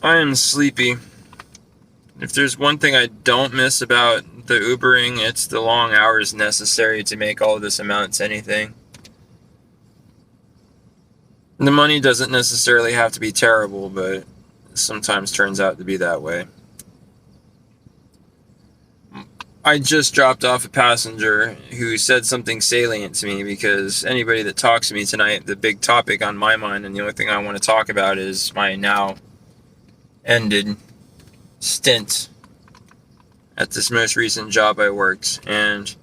I am sleepy. If there's one thing I don't miss about the Ubering, it's the long hours necessary to make all this amount to anything. The money doesn't necessarily have to be terrible, but sometimes turns out to be that way. I just dropped off a passenger who said something salient to me, because anybody that talks to me tonight, the big topic on my mind and the only thing I want to talk about is my now ended stint at this most recent job I worked. And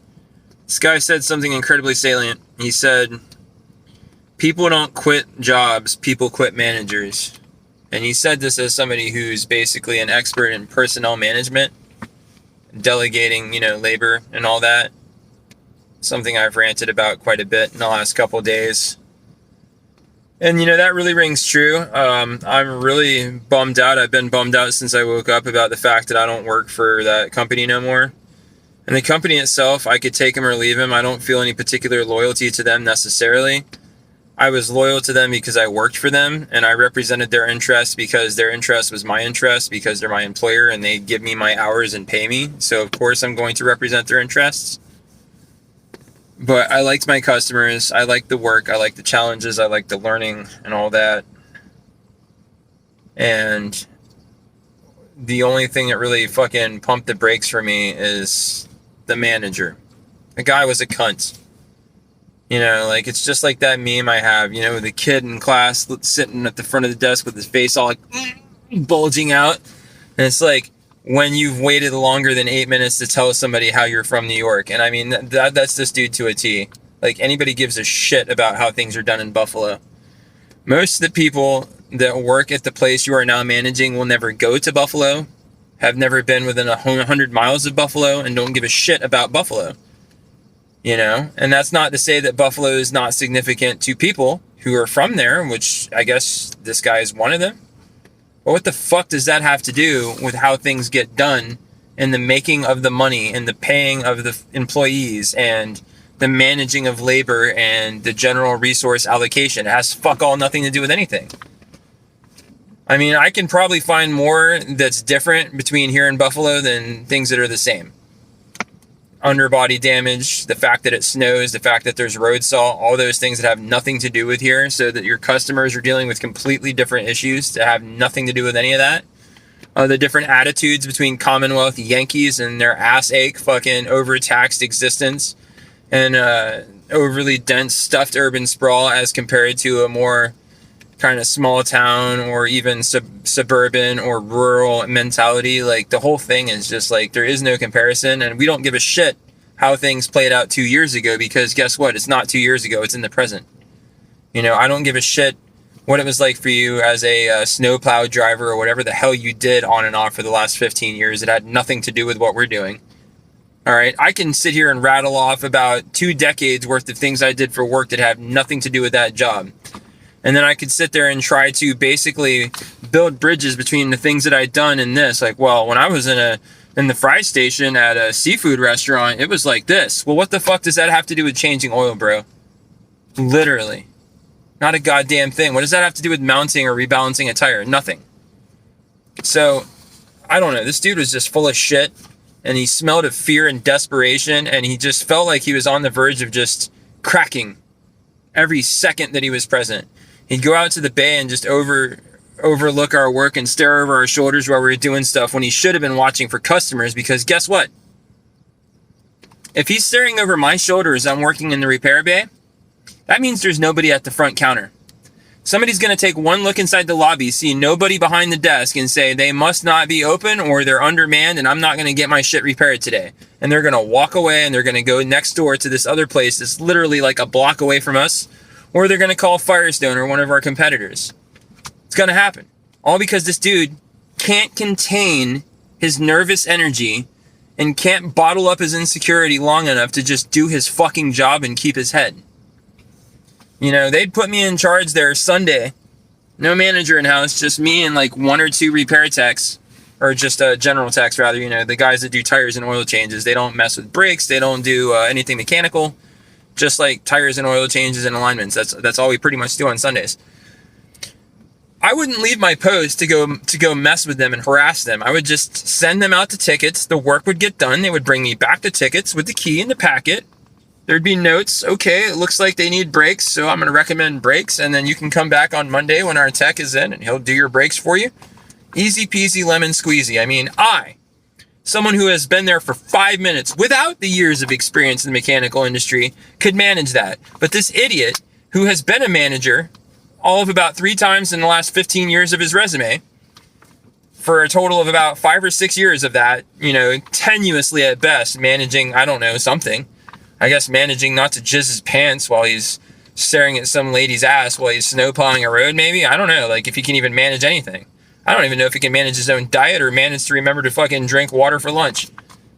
this guy said something incredibly salient. He said, people don't quit jobs, people quit managers. And he said this as somebody who's basically an expert in personnel management, delegating, labor and all that. Something I've ranted about quite a bit in the last couple days. And, that really rings true. I'm really bummed out. I've been bummed out since I woke up about the fact that I don't work for that company no more. And the company itself, I could take them or leave them. I don't feel any particular loyalty to them necessarily. I was loyal to them because I worked for them, and I represented their interests because their interest was my interest, because they're my employer and they give me my hours and pay me. So of course I'm going to represent their interests. But I liked my customers, I liked the work, I liked the challenges, I liked the learning and all that. And the only thing that really fucking pumped the brakes for me is the manager. The guy was a cunt. It's just like that meme I have, the kid in class sitting at the front of the desk with his face all like bulging out. And it's like, when you've waited longer than 8 minutes to tell somebody how you're from New York. And I mean, that's this dude to a T. Like, anybody gives a shit about how things are done in Buffalo. Most of the people that work at the place you are now managing will never go to Buffalo, have never been within 100 miles of Buffalo, and don't give a shit about Buffalo. And that's not to say that Buffalo is not significant to people who are from there, which I guess this guy is one of them. But what the fuck does that have to do with how things get done and the making of the money and the paying of the employees and the managing of labor and the general resource allocation? It has fuck all nothing to do with anything. I mean, I can probably find more that's different between here and Buffalo than things that are the same. Underbody damage, the fact that it snows, the fact that there's road salt, all those things that have nothing to do with here, so that your customers are dealing with completely different issues that have nothing to do with any of that. The different attitudes between Commonwealth Yankees and their ass ache fucking overtaxed existence and overly dense stuffed urban sprawl as compared to a more kind of small town or even suburban or rural mentality. Like, the whole thing is just like, there is no comparison, and we don't give a shit how things played out 2 years ago, because guess what? It's not 2 years ago, it's in the present. I don't give a shit what it was like for you as a snowplow driver or whatever the hell you did on and off for the last 15 years. It had nothing to do with what we're doing. All right, I can sit here and rattle off about 2 decades worth of things I did for work that have nothing to do with that job. And then I could sit there and try to basically build bridges between the things that I'd done and this. Like, well, when I was in the fry station at a seafood restaurant, it was like this. Well, what the fuck does that have to do with changing oil, bro? Literally. Not a goddamn thing. What does that have to do with mounting or rebalancing a tire? Nothing. So, I don't know. This dude was just full of shit, and he smelled of fear and desperation, and he just felt like he was on the verge of just cracking every second that he was present. He'd go out to the bay and just overlook our work and stare over our shoulders while we were doing stuff, when he should have been watching for customers, because guess what? If he's staring over my shoulder as I'm working in the repair bay, that means there's nobody at the front counter. Somebody's going to take one look inside the lobby, see nobody behind the desk, and say they must not be open or they're undermanned and I'm not going to get my shit repaired today. And they're going to walk away and they're going to go next door to this other place that's literally like a block away from us, or they're going to call Firestone or one of our competitors. It's going to happen. All because this dude can't contain his nervous energy and can't bottle up his insecurity long enough to just do his fucking job and keep his head. They'd put me in charge there Sunday. No manager in house, just me and like 1 or 2 repair techs, or just general techs rather, the guys that do tires and oil changes. They don't mess with brakes. They don't do anything mechanical. Just like tires and oil changes and alignments. That's all we pretty much do on Sundays. I wouldn't leave my post to go mess with them and harass them. I would just send them out the tickets. The work would get done. They would bring me back the tickets with the key and the packet. There'd be notes. Okay, it looks like they need brakes, so I'm going to recommend brakes. And then you can come back on Monday when our tech is in and he'll do your brakes for you. Easy peasy lemon squeezy. I mean, someone who has been there for 5 minutes without the years of experience in the mechanical industry, could manage that. But this idiot who has been a manager all of about 3 times in the last 15 years of his resume, for a total of about 5 or 6 years of that, tenuously at best, managing, I don't know, something. I guess managing not to jizz his pants while he's staring at some lady's ass while he's snow plowing a road, maybe? I don't know, like if he can even manage anything. I don't even know if he can manage his own diet or manage to remember to fucking drink water for lunch.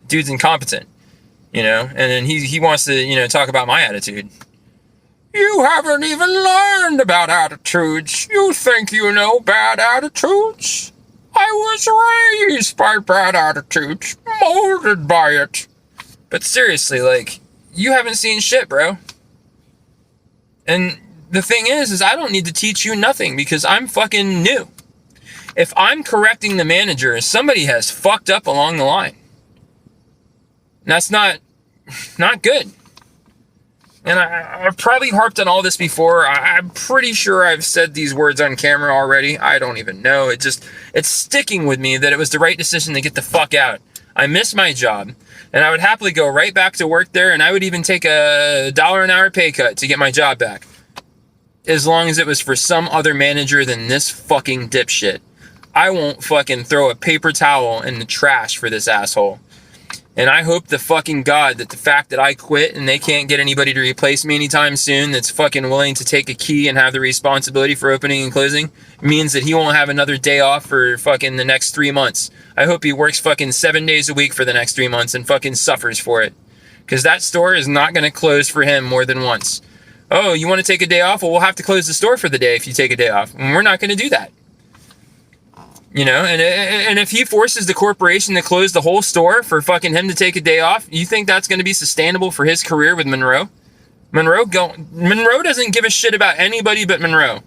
Dude's incompetent, and then he wants to, talk about my attitude. You haven't even learned about attitudes. You think you know bad attitudes? I was raised by bad attitudes, molded by it. But seriously, like, you haven't seen shit, bro. And the thing is I don't need to teach you nothing because I'm fucking new. If I'm correcting the manager, somebody has fucked up along the line. And that's not good. And I've probably harped on all this before. I'm pretty sure I've said these words on camera already. I don't even know. It's sticking with me that it was the right decision to get the fuck out. I miss my job, and I would happily go right back to work there, and I would even take a $1 an hour pay cut to get my job back. As long as it was for some other manager than this fucking dipshit. I won't fucking throw a paper towel in the trash for this asshole. And I hope to fucking God that the fact that I quit and they can't get anybody to replace me anytime soon that's fucking willing to take a key and have the responsibility for opening and closing means that he won't have another day off for fucking the next 3 months. I hope he works fucking 7 days a week for the next 3 months and fucking suffers for it. Because that store is not going to close for him more than once. Oh, you want to take a day off? Well, we'll have to close the store for the day if you take a day off. And we're not going to do that. And if he forces the corporation to close the whole store for fucking him to take a day off, you think that's going to be sustainable for his career with Monroe? Monroe doesn't give a shit about anybody but Monroe.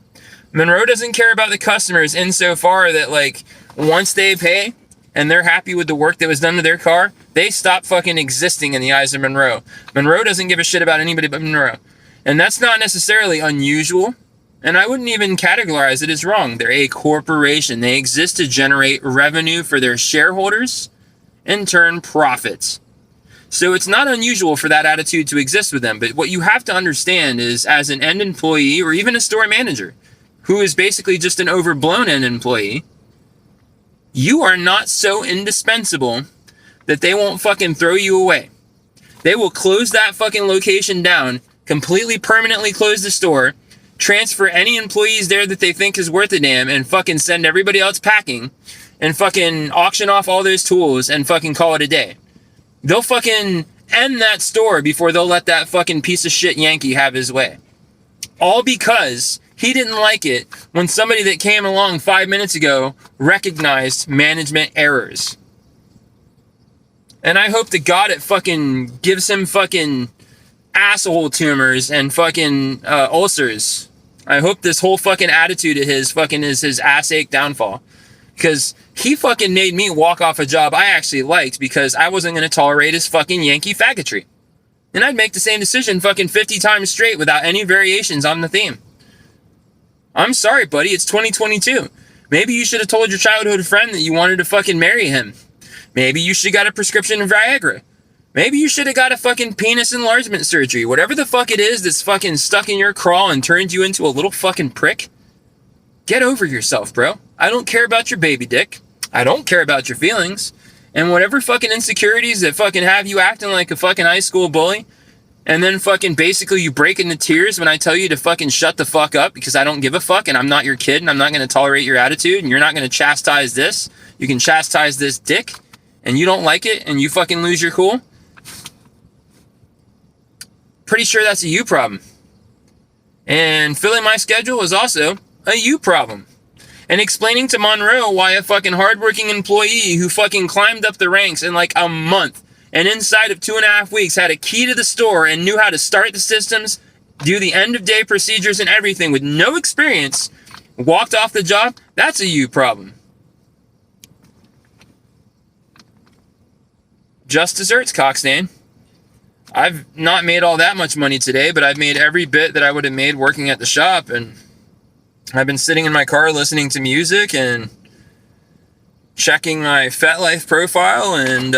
Monroe doesn't care about the customers insofar that, like, once they pay and they're happy with the work that was done to their car, they stop fucking existing in the eyes of Monroe. Monroe doesn't give a shit about anybody but Monroe. And that's not necessarily unusual. And I wouldn't even categorize it as wrong. They're a corporation. They exist to generate revenue for their shareholders, in turn, profits. So it's not unusual for that attitude to exist with them. But what you have to understand is, as an end employee or even a store manager, who is basically just an overblown end employee, you are not so indispensable that they won't fucking throw you away. They will close that fucking location down, completely permanently close the store, transfer any employees there that they think is worth a damn, and fucking send everybody else packing, and fucking auction off all those tools and fucking call it a day. They'll fucking end that store before they'll let that fucking piece of shit Yankee have his way. All because he didn't like it when somebody that came along 5 minutes ago recognized management errors. And I hope to God it fucking gives him fucking asshole tumors and fucking ulcers. I hope this whole fucking attitude of his fucking is his ass ache downfall. Because he fucking made me walk off a job I actually liked because I wasn't going to tolerate his fucking Yankee faggotry. And I'd make the same decision fucking 50 times straight without any variations on the theme. I'm sorry, buddy, it's 2022. Maybe you should have told your childhood friend that you wanted to fucking marry him. Maybe you should have got a prescription of Viagra. Maybe you should have got a fucking penis enlargement surgery. Whatever the fuck it is that's fucking stuck in your craw and turned you into a little fucking prick. Get over yourself, bro. I don't care about your baby dick. I don't care about your feelings. And whatever fucking insecurities that fucking have you acting like a fucking high school bully, and then fucking basically you break into tears when I tell you to fucking shut the fuck up because I don't give a fuck and I'm not your kid and I'm not going to tolerate your attitude and you're not going to chastise this. You can chastise this dick and you don't like it and you fucking lose your cool. Pretty sure that's a you problem. And filling my schedule is also a you problem. And explaining to Monroe why a fucking hardworking employee who fucking climbed up the ranks in like a month and inside of 2.5 weeks had a key to the store and knew how to start the systems, do the end of day procedures and everything with no experience, Walked off the job, that's a you problem. Just desserts, Coxstain. I've not made all that much money today, but I've made every bit that I would have made working at the shop, and I've been sitting in my car listening to music and checking my FetLife profile and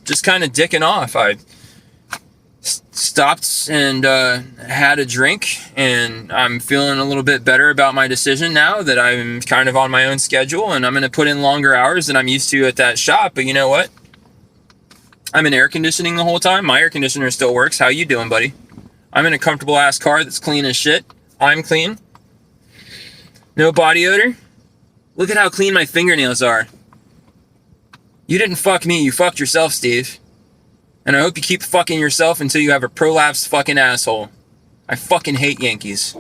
just kind of dicking off. I stopped and had a drink, and I'm feeling a little bit better about my decision now that I'm kind of on my own schedule, and I'm going to put in longer hours than I'm used to at that shop. But you know what? I'm in air conditioning the whole time. My air conditioner still works. How you doing, buddy? I'm in a comfortable ass car that's clean as shit. I'm clean. No body odor. Look at how clean my fingernails are. You didn't fuck me. You fucked yourself, Steve. And I hope you keep fucking yourself until you have a prolapsed fucking asshole. I fucking hate Yankees.